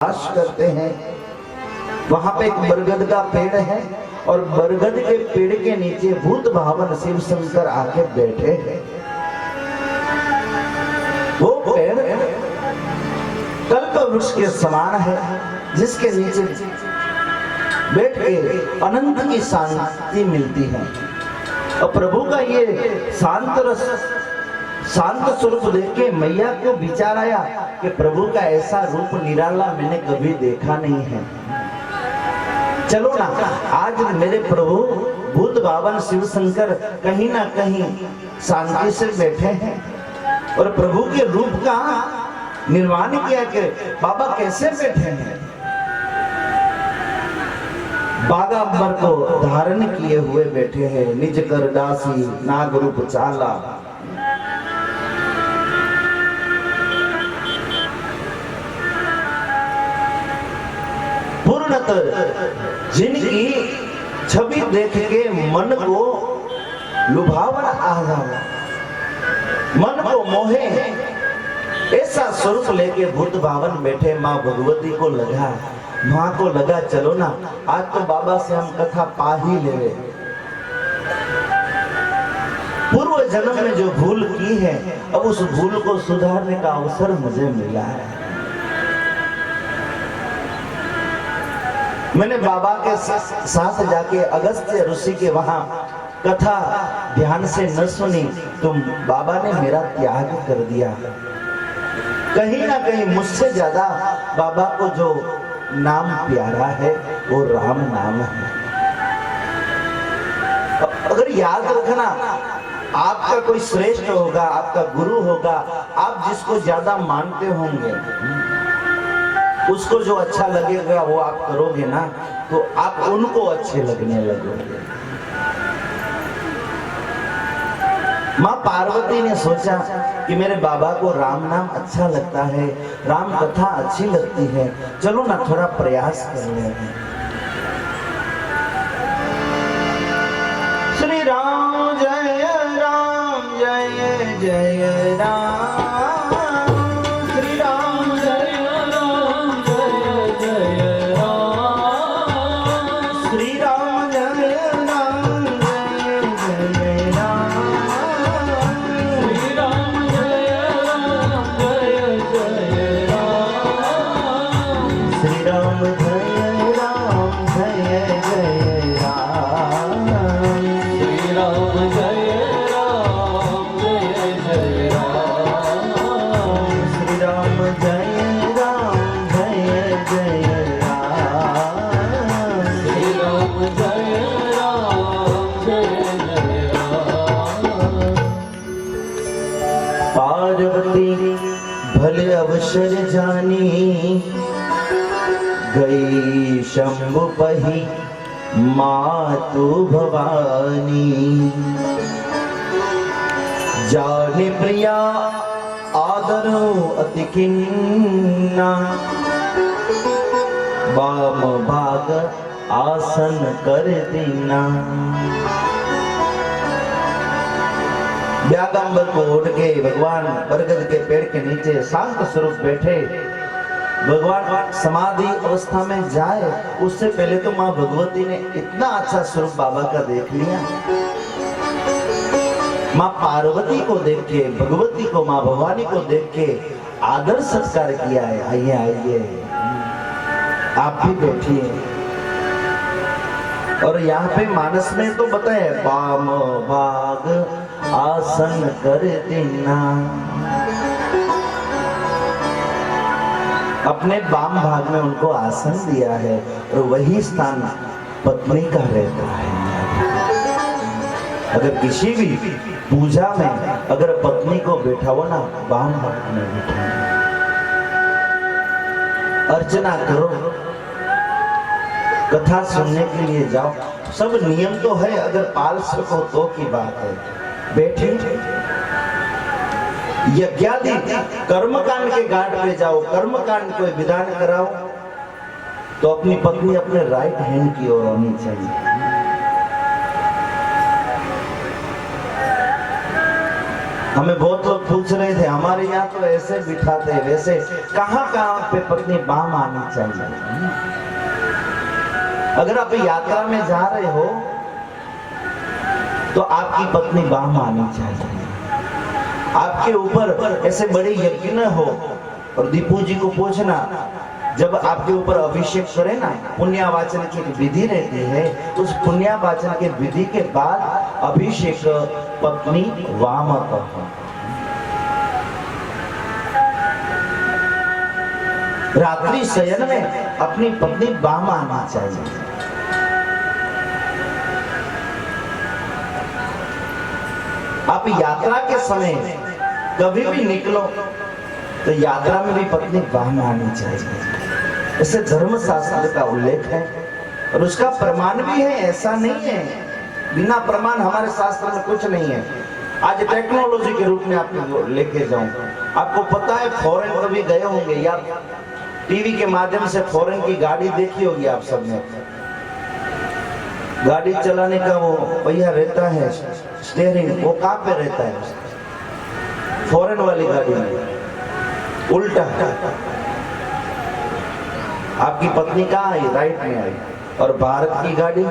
वास करते हैं। वहां पे एक बरगद का पेड़ है और बरगद के पेड़ के नीचे भूत भावन शिव शंकर आके बैठे हैं। वो पेड़ कल्प वृक्ष के समान है जिसके नीचे बैठ के अनंत की शांति मिलती है। और प्रभु का ये शांत रस शांत स्वरूप देख के मैया को विचार आया कि प्रभु का ऐसा रूप निराला मैंने कभी देखा नहीं है। चलो ना, आज मेरे प्रभु भूत भावन शिव शंकर कहीं ना कहीं शांति से बैठे हैं और प्रभु के रूप का निर्माण किया कि बाबा कैसे बैठे हैं। बागांबर को धारण किए हुए बैठे हैं, निज कर दासी नाग रूप चाला। जिनकी छवि देख के मन को लुभावन आ जाए, मन को मोहे, ऐसा स्वरूप लेके भूत भावन बैठे माँ भगवती को लगा, माँ को लगा चलो ना आज तो बाबा से हम कथा पा ही ले। पूर्व जन्म में जो भूल की है अब उस भूल को सुधारने का अवसर मुझे मिला है। मैंने बाबा के साथ जाके अगस्त्य ऋषि के वहां कथा ध्यान से न सुनी तो बाबा ने मेरा त्याग कर दिया। कहीं ना कहीं मुझसे ज्यादा बाबा को जो नाम प्यारा है वो राम नाम है। अगर याद रखना, आपका कोई श्रेष्ठ होगा, आपका गुरु होगा, आप जिसको ज्यादा मानते होंगे उसको जो अच्छा लगेगा वो आप करोगे ना, तो आप उनको अच्छे लगने लगोगे। माँ पार्वती ने सोचा कि मेरे बाबा को राम नाम अच्छा लगता है, राम कथा अच्छी लगती है, चलो ना थोड़ा प्रयास कर लें। श्री राम जय राम जय जय राम। भले अवसर जानी गई शंभु पही मातु भवानी। जाने प्रिया आदरो अति किन्ना, बाम भाग आसन कर देना। बागांबर को उठ के भगवान बरगद के पेड़ के नीचे शांत स्वरूप बैठे। भगवान समाधि अवस्था में जाए उससे पहले तो माँ भगवती ने इतना अच्छा स्वरूप बाबा का देख लिया। माँ पार्वती को देख के, भगवती को, माँ भवानी को देख के आदर सत्कार किया है। आइए आइए, आप भी बैठिए। और यहाँ पे मानस में तो बताए बाम भाग आसन कर देना। अपने वाम भाग में उनको आसन दिया है और वही स्थान पत्नी का रहता है। अगर किसी भी पूजा में अगर पत्नी को बैठाओ ना, वाम भाग में बैठाओ, अर्चना करो, कथा सुनने के लिए जाओ, सब नियम तो है, अगर पाल सको तो की बात है। बैठे यज्ञादि कर्मकांड के घाट पे जाओ, कर्मकांड को विधान कराओ तो अपनी पत्नी अपने राइट हैंड की ओर होनी चाहिए। हमें बहुत लोग पूछ रहे थे, हमारे यहाँ तो ऐसे बिठाते वैसे, कहाँ कहाँ पे पत्नी बाम आनी चाहिए। अगर आप यात्रा में जा रहे हो तो आपकी पत्नी बाम आनी चाहिए। आपके ऊपर ऐसे बड़े यज्ञ हो, और दीपू जी को पूछना, जब आपके ऊपर अभिषेक करे ना, पुण्यावाचन की विधि रहती है, उस पुण्यावाचन के विधि के बाद अभिषेक पत्नी वाम कहो। रात्रि शयन में अपनी पत्नी वाम आना चाहिए। आप यात्रा के समय कभी भी निकलो तो यात्रा में भी पत्नी वाम आनी चाहिए। इसे धर्म शास्त्र का उल्लेख है और उसका प्रमाण भी है, ऐसा नहीं है बिना प्रमाण हमारे शास्त्र में कुछ नहीं है। आज टेक्नोलॉजी के रूप में आपको लेके जाऊं, आपको पता है फॉरेन कभी गए होंगे या टीवी के माध्यम से फॉरेन की गाड़ी देखी होगी आप सबने। गाड़ी चलाने का वो पहिया रहता है, स्टीयरिंग, वो कहाँ पे रहता है? फॉरेन वाली गाड़ी में उल्टा। आपकी पत्नी कहाँ आई? राइट में आई। और भारत की गाड़ी,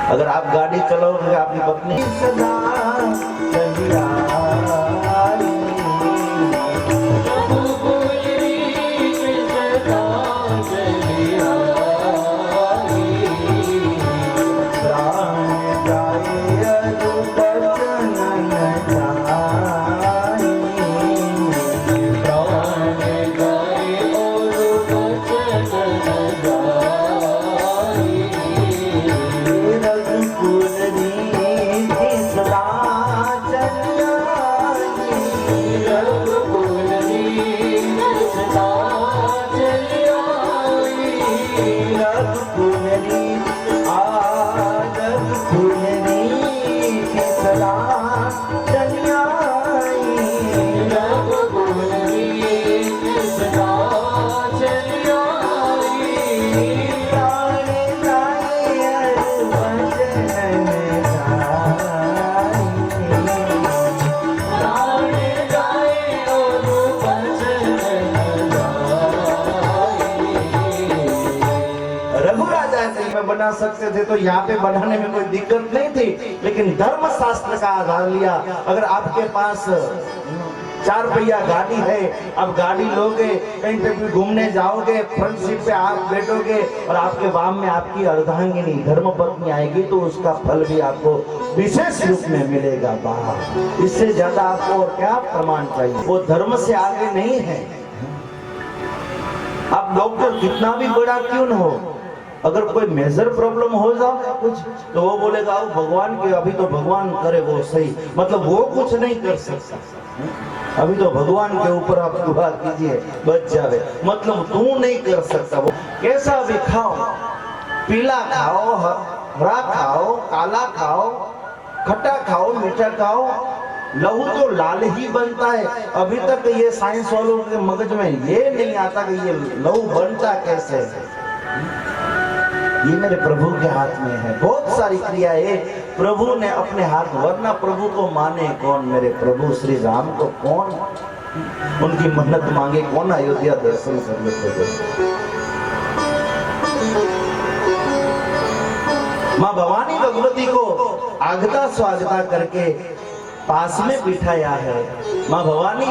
अगर आप गाड़ी चलाओगे आपकी पत्नी सदा बना सकते थे तो यहाँ पे बनाने में कोई दिक्कत नहीं थी, लेकिन धर्म शास्त्र का आधार लिया। अगर आपके पास 4 पहिया गाड़ी है, अब गाड़ी लोगे, कहीं पे भी घूमने जाओगे, फ्रंट सीट पे आप बैठोगे और आपके वाम में आपकी अर्धांगिनी धर्म पत्नी आएगी तो उसका फल भी आपको विशेष रूप में मिलेगा। वाह, इससे ज्यादा आपको और क्या प्रमाण चाहिए? वो धर्म से आगे नहीं है। आप डॉक्टर कितना भी बड़ा क्यों न हो, अगर कोई मेजर प्रॉब्लम हो जाए कुछ, तो वो बोलेगा भगवान के, अभी तो भगवान करे वो सही, मतलब वो कुछ नहीं कर सकता, अभी तो भगवान के ऊपर आप दुआ कीजिए बच जावे, मतलब तू नहीं कर सकता। वो कैसा भी खाओ, पीला खाओ, हरा खाओ, काला खाओ, खट्टा खाओ, मीठा खाओ, लहू तो लाल ही बनता है। अभी तक ये साइंस वालों के मगज में ये नहीं आता कि ये लहू बनता कैसे है। ये मेरे प्रभु के हाथ में है। बहुत सारी क्रियाएं प्रभु ने अपने हाथ, वरना प्रभु को माने कौन? मेरे प्रभु श्री राम को कौन उनकी मन्नत मांगे, कौन अयोध्या दर्शन करने को? माँ भवानी भगवती को आगता स्वागता करके पास में बिठाया है। माँ भवानी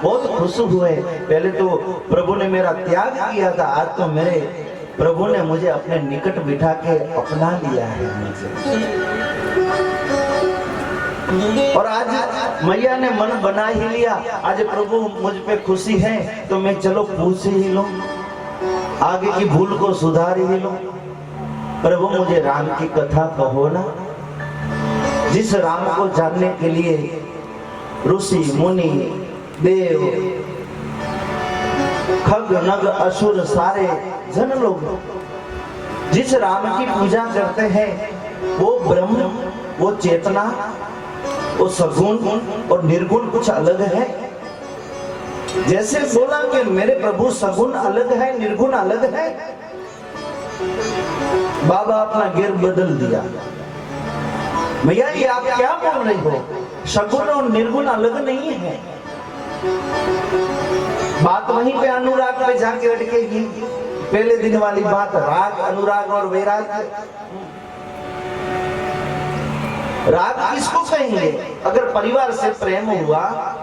बहुत खुश हुए। पहले तो प्रभु ने मेरा त्याग किया था, आज तो मेरे प्रभु ने मुझे अपने निकट बिठा के अपना लिया है मुझे। और आज मैया ने मन बना ही लिया, आज प्रभु मुझ पे खुशी है तो मैं चलो पूछ ही लूं, आगे की भूल को सुधार ही लूं। प्रभु मुझे राम की कथा कहो ना, जिस राम को जानने के लिए ऋषि मुनि देव खग नग असुर सारे जन लोग जिस राम की पूजा करते हैं, वो ब्रह्म, वो चेतना, वो सगुण और निर्गुण कुछ अलग है। जैसे बोला कि मेरे प्रभु सगुण अलग है, निर्गुण अलग है, बाबा अपना गिर बदल दिया। भैया ये आप क्या बोल रही हो? सगुण और निर्गुण अलग नहीं है। बात वहीं पे अनुराग पे जाके अटकेगी। पहले दिन वाली बात, राग, अनुराग और वैराग। राग किसको कहेंगे? अगर परिवार से प्रेम हुआ,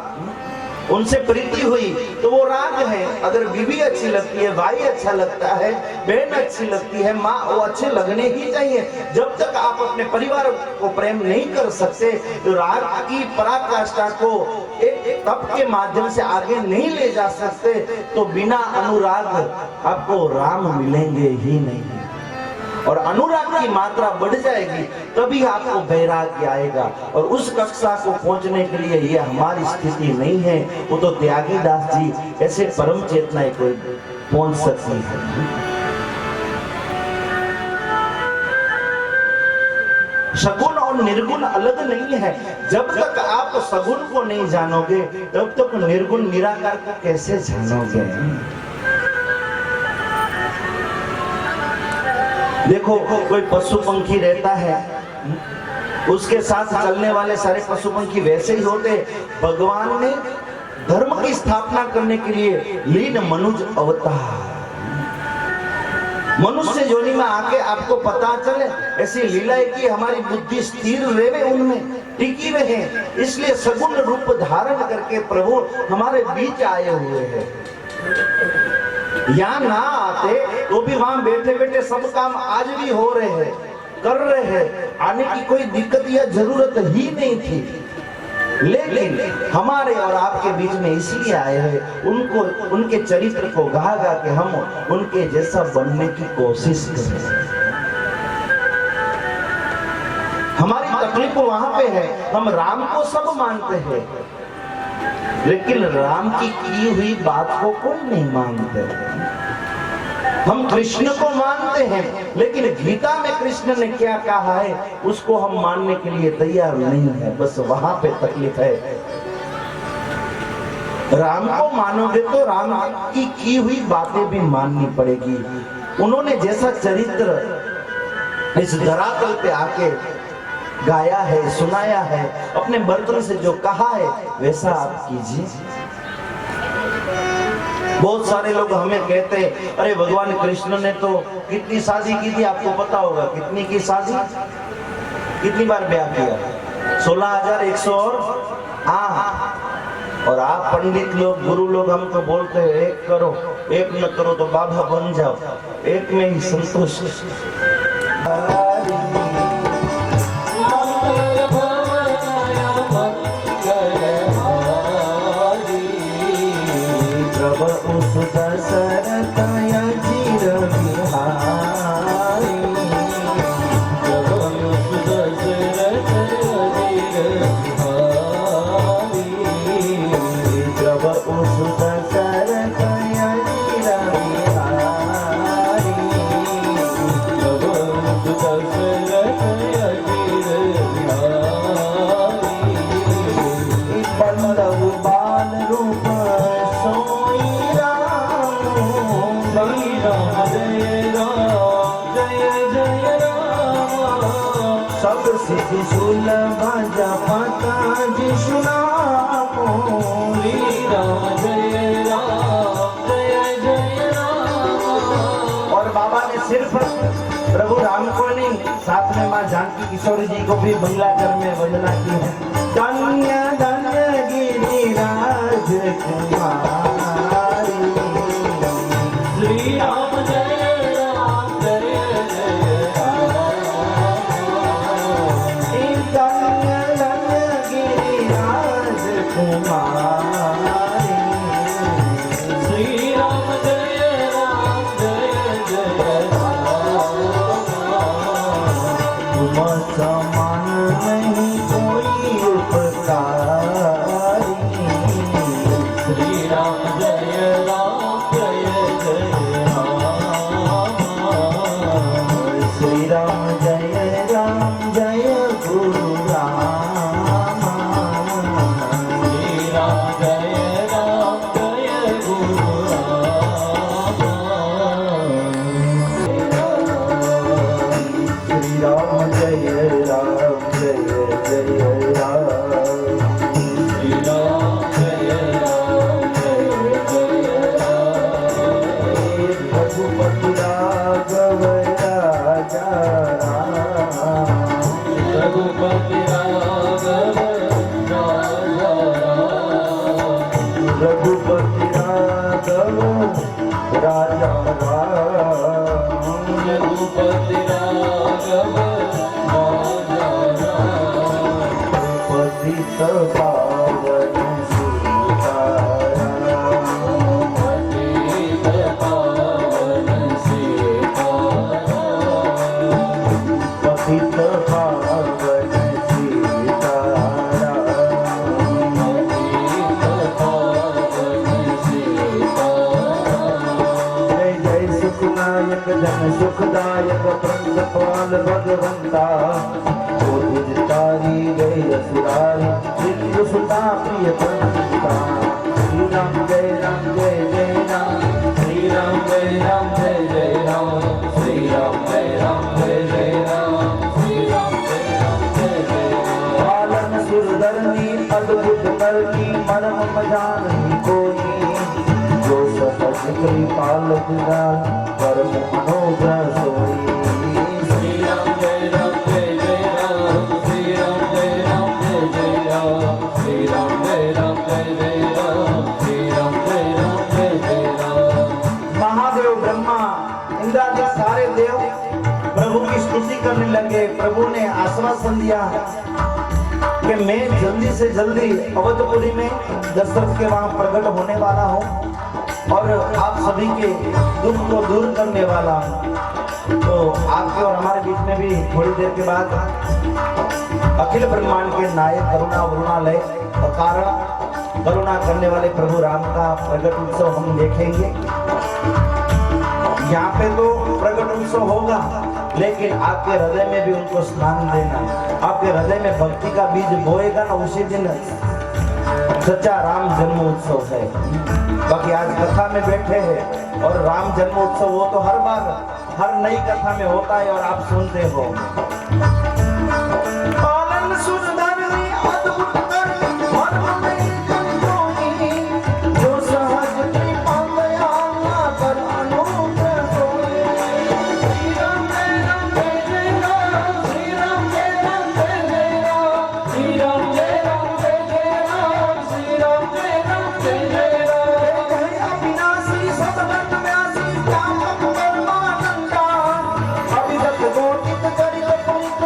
उनसे प्रीति हुई तो वो राग है। अगर बीवी अच्छी लगती है, भाई अच्छा लगता है, बहन अच्छी लगती है, माँ, वो अच्छे लगने ही चाहिए। जब तक आप अपने परिवार को प्रेम नहीं कर सकते तो राग की पराकाष्ठा को एक तप के माध्यम से आगे नहीं ले जा सकते, तो बिना अनुराग आपको राम मिलेंगे ही नहीं। और अनुराग की मात्रा बढ़ जाएगी तभी आपको वैराग्य आएगा। और उस कक्षा को पहुंचने के लिए ये हमारी स्थिति नहीं है, वो तो त्यागीदास जी ऐसे परम चेतनाएं कोई पहुंच सकती है। सगुण और निर्गुण अलग नहीं है। जब तक आप सगुण को नहीं जानोगे तब तक निर्गुण निराकार को कैसे जानोगे? देखो, कोई पशु पंखी रहता है, उसके साथ चलने वाले सारे पशु पंखी वैसे ही होते। भगवान ने धर्म की स्थापना करने के लिए लीन मनुज अवतार, मनुष्य योनि में आके आपको पता चले, ऐसी लीलाएं की हमारी बुद्धि स्थिर रहे, उनमें टिकी रहे। इसलिए सगुण रूप धारण करके प्रभु हमारे बीच आए हुए हैं। यहाँ ना आते तो भी वहां बैठे बैठे सब काम आज भी हो रहे हैं, कर रहे हैं। आने की कोई दिक्कत या जरूरत ही नहीं थी। लेकिन हमारे और आपके बीच में इसलिए आए हैं, उनको, उनके चरित्र को गा गा के हम उनके जैसा बनने की कोशिश करें। हमारी तकलीफ वहां पे है, हम राम को सब मानते हैं लेकिन राम की हुई बात को कोई नहीं मानते। हम कृष्ण को मानते हैं लेकिन गीता में कृष्ण ने क्या कहा है उसको हम मानने के लिए तैयार नहीं है। बस वहां पे तकलीफ है। राम को मानोगे तो राम की हुई बातें भी माननी पड़ेगी। उन्होंने जैसा चरित्र इस धरातल पे आके गाया है, सुनाया है, अपने बर्तन से जो कहा है वैसा आप कीजिए। बहुत सारे लोग हमें कहते हैं, अरे भगवान कृष्ण ने तो कितनी शादी की थी, आपको पता होगा कितनी की शादी, कितनी बार ब्याह किया? 16,108। और आप पंडित लोग, गुरु लोग हमको बोलते हैं एक करो, एक न करो तो बाबा बन जाओ, एक में ही संतोष। और बाबा ने सिर्फ प्रभु राम को नहीं, साथ में माँ जानकी किशोरी जी को भी बंगला घर में वंदना की है। धन्य धन्य गिरिराज कुमारी, श्री राम जय राम जय जय राम, धन्य धन्य गिरिराज कुमारी, श्री राम जय राम जय जय राम, तुम समान नहीं कोई उपकारी, श्री राम राजा राम रघुपति राघव राजा राम पतित पावन सीताराम पतित पावन सीताराम पतित पावन सीताराम पतित पावन सीताराम जय जय सुखनायक जन सुखदायक प्रंदपाल भगवंता जो तुझ तारी गई असुरारी मृत्यु सुता प्रिय प्रंता श्री राम जय राम जय जय राम श्री राम जय राम जय जय राम श्री राम जय राम जय जय राम श्री राम जय राम जय जय राम पालन सुरधरनी अद्भुत करनी मरम मजानी कोई जो सहज कृपाल दिलाल परम मनोग्रह सोई श्री राम जय राम जय जय राम श्री राम जय राम जय जय राम श्री राम जय राम जय जय राम श्री राम जय राम जय जय राम महादेव ब्रह्मा इंद्रादि सारे देव प्रभु की स्तुति करने लगे। प्रभु ने आश्वासन दिया कि मैं जल्दी से जल्दी अवधपुरी में दशरथ के वहां प्रकट होने वाला हूँ और आप सभी के दुख को दूर करने वाला हूँ। तो आपके और हमारे बीच में भी थोड़ी देर के बाद अखिल ब्रह्मांड के नायक करुणा वरुणालय और कारण करुणा करने वाले प्रभु राम का प्रकट उत्सव हम देखेंगे। यहाँ पे तो प्रकट उत्सव होगा, लेकिन आपके हृदय में भी उनको स्नान देना, आपके हृदय में भक्ति का बीज बोएगा ना, उसी दिन सच्चा राम जन्म उत्सव है। बाकी आज कथा में बैठे हैं और राम जन्म उत्सव वो तो हर बार हर नई कथा में होता है और आप सुनते हो। पालन सुरधरनी अद्भुत करनी मर्म में कंजोई, जो सहज कृपा दयाला कर अनुग्रह सोई। श्री राम जय राम जय जय राम श्री राम जय राम जय जय राम श्री राम जय राम जय जय राम श्री राम जय राम जय जय राम जय अविनाशी सतगत व्यासी व्यापक परमानंदा, अविगत गोटित चरित पुनित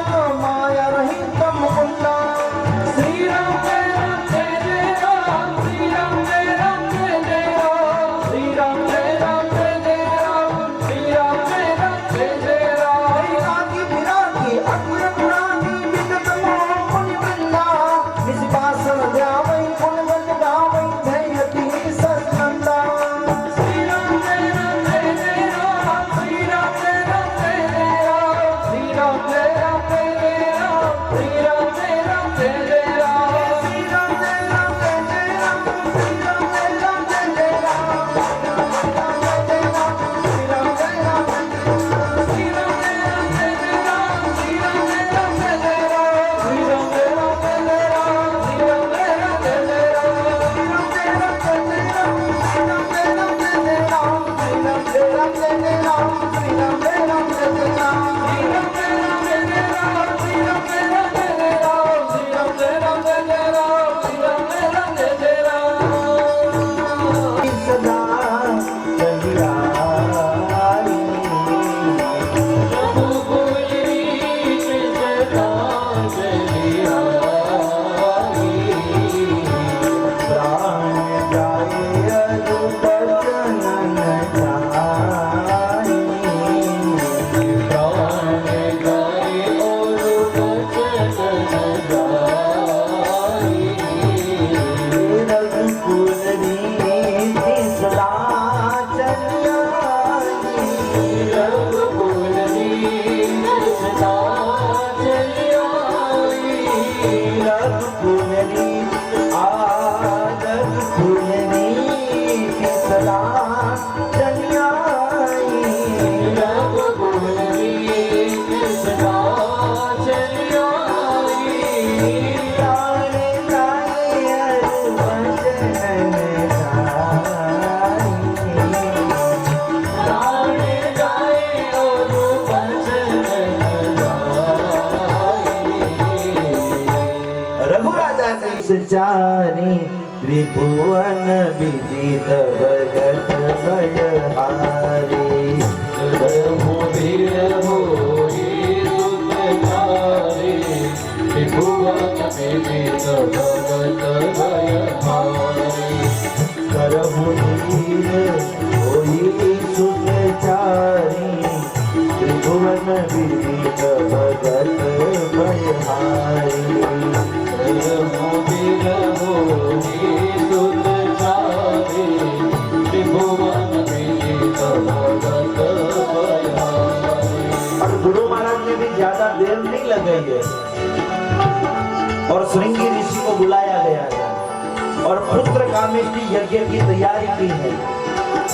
त्रिभुवन विदित भगत बलहारी। मोदीर मोरी सुतकारी त्रिभुवन विदित भगत भयहारी। करहु धीर होई सुतचारी त्रिभुवन विदित भगत बलहारी। मोदीर मोरी सुतकारी त्रिभुवन विदित भगत भयहारी। और गुरु महाराज ने भी ज्यादा देर नहीं लगाई है और श्रृंगी ऋषि को बुलाया गया है और पुत्र कामेष्टि यज्ञ की तैयारी की है।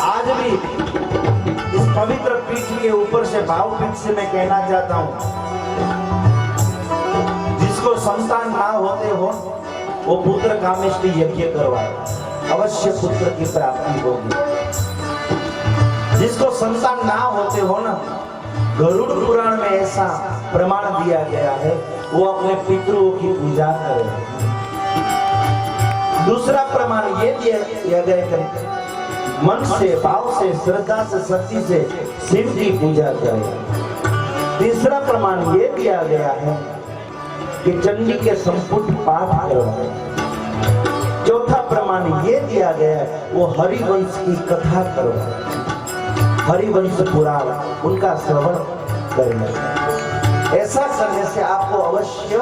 आज भी इस पवित्र पीठ के ऊपर से भावपीठ से मैं कहना चाहता हूँ, जिसको संतान ना होते हो वो पुत्र कामेष्टि यज्ञ करवाए, अवश्य पुत्र की प्राप्ति होगी। जिसको संतान ना होते हो ना, गरुड़ पुराण में ऐसा प्रमाण दिया गया है, वो अपने पितरों की पूजा करे। दूसरा प्रमाण ये दिया गया कि मन से, भाव से, श्रद्धा से, शक्ति से शिव की पूजा करे। तीसरा प्रमाण ये दिया गया है कि चंडी के संपुट पाठ करवाए। चौथा प्रमाण ये दिया गया है वो हरिवंश की कथा करवाए, हरिवंश पुराण उनका श्रवण करना। ऐसा करने से आपको अवश्य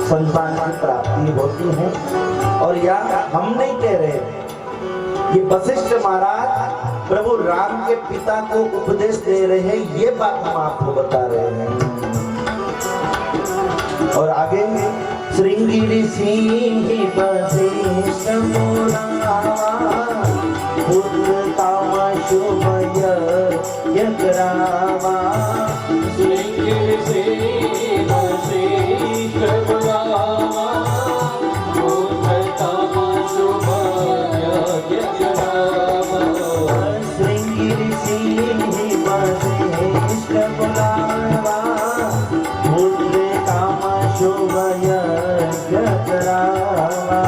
संतान की प्राप्ति होती है। और यहाँ हम नहीं कह रहे, ये वशिष्ठ महाराज प्रभु राम के पिता को उपदेश दे रहे हैं, ये बात हम आपको बता रहे हैं। और आगे श्रृंगी ऋषि वशिष्ठ मुनावा पुत्र काम शुभ यज्ञ करावा। श्रृंगी ऋषि वशिष्ठ मुनावा पुत्र काम शुभ यज्ञ करावा। श्रृंगी ऋषि वशिष्ठ मुनावा पुत्र काम शुभ यज्ञ करावा।